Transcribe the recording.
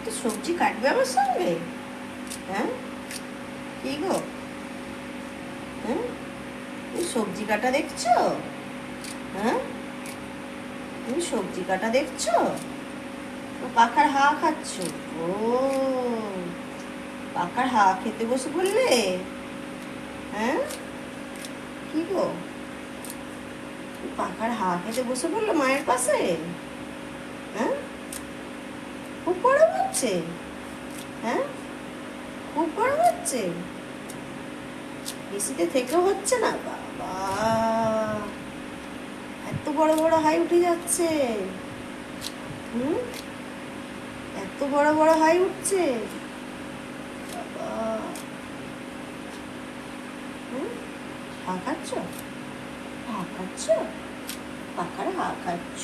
তো সবজি কাটবে আমার সঙ্গে? হ্যাঁ, কি গো? হ্যাঁ, তুমি সবজি কাটা দেখছো? হ্যাঁ, তুমি সবজি কাটা দেখছো? পাখার হাওয়া খাচ্ছ? ও, পাখার হাওয়া খেতে বসে পড়লে? হ্যাঁ, কি গো? পাখার হাওয়া খেতে বসে পড়লো মায়ের পাশে? হ্যাঁ, খুব গরম হচ্ছে? হ্যাঁ, খুব গরম হচ্ছে? এসিতে থেকেও হচ্ছে না? বাবা, এত বড় বড় হাই উঠে যাচ্ছে। হুম, এত বড় বড় হাই উঠছে। বাবা, হুম, হা খাচ্ছ? হা খাচ্ছ? পাখার হা খাচ্ছ?